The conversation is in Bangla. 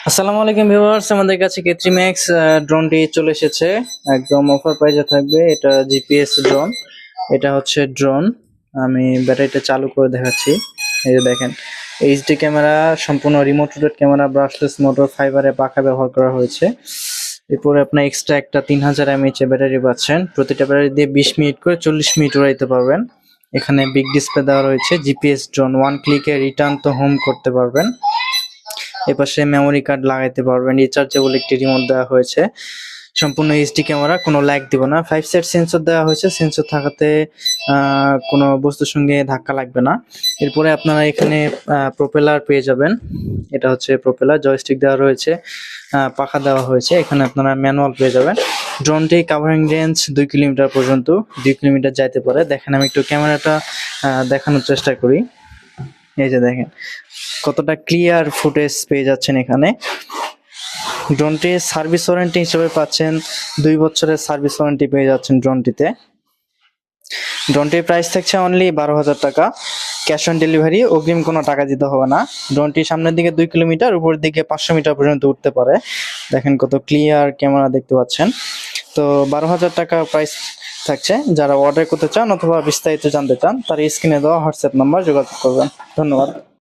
আসসালামু আলাইকুম ভিউয়ার্স, আমাদের কাছে K3 Max ড্রোনটি চলে এসেছে। একদম অফার প্রাইসে থাকবে। এটা জিপিএস ড্রোন। এটা হচ্ছে ড্রোন। আমি ব্যাটারিটা চালু করে দেখাচ্ছি। এই যে দেখেন, এইচডি ক্যামেরা, সম্পূর্ণ remote rotate camera, brushless motor, ফাইবারে পাখা ব্যবহার করা হয়েছে। এরপরে আপনার এক্সট্রা একটা 3000 mAh এর ব্যাটারি পাচ্ছেন। প্রতিটা ব্যাটারি দিয়ে 20 মিনিট করে 40 মিনিট উড়াইতে পারবেন। এখানে বিগ ডিসপ্লে দেওয়া রয়েছে। জিপিএস ড্রোন, ওয়ান ক্লিকে রিটার্ন তো হোম করতে পারবেন। এপাশে মেমোরি কার্ড লাগাইতে পারবেন। রিচার্জেবল একটি রিমোট দেওয়া হয়েছে। সম্পূর্ণ এইচডি ক্যামেরা, কোনো ল্যাগ দিব না। 5 সেট সেন্সর দেওয়া হয়েছে। সেন্সর থাকাতে কোনো বস্তুর সঙ্গে ধাক্কা লাগবে না। এরপরে আপনারা এখানে প্রপেলার পেয়ে যাবেন। এটা হচ্ছে প্রপেলার, জয়স্টিক দেওয়া রয়েছে, পাখা দেওয়া হয়েছে। এখানে আপনারা ম্যানুয়াল পেয়ে যাবেন। ড্রোনটি কাভারিং রেঞ্জ 2 কিলোমিটার পর্যন্ত, 2 কিলোমিটার যাইতে পারে। দেখেন, আমি একটু ক্যামেরাটা দেখানোর চেষ্টা করি। এই যে দেখেন কতটা ক্লিয়ার ফুটেজ পেয়ে যাচ্ছেন এখানে। ড্রোনটি সার্ভিস ওয়ারেন্টি হিসেবে পাচ্ছেন 2 বছরের সার্ভিস ওয়ারেন্টি পেয়ে যাচ্ছেন ড্রোনটিতে। ড্রোনটির প্রাইস থাকছে অনলি 12,000 টাকা। ক্যাশ অন ডেলিভারি, অগ্রিম কোনো টাকা দিতে হবে না। ড্রোনটি সামনের দিকে 2 কিলোমিটার, উপরের দিকে 500 মিটার পর্যন্ত উঠতে পারে। দেখেন কত ক্লিয়ার ক্যামেরা দেখতে পাচ্ছেন। তো 12,000 টাকা প্রাইস থাকছে। যারা অর্ডার করতে চান অথবা বিস্তারিত জানতে চান, তার স্ক্রিনে দেওয়া হোয়াটসঅ্যাপ নাম্বার যোগাযোগ করবেন। ধন্যবাদ।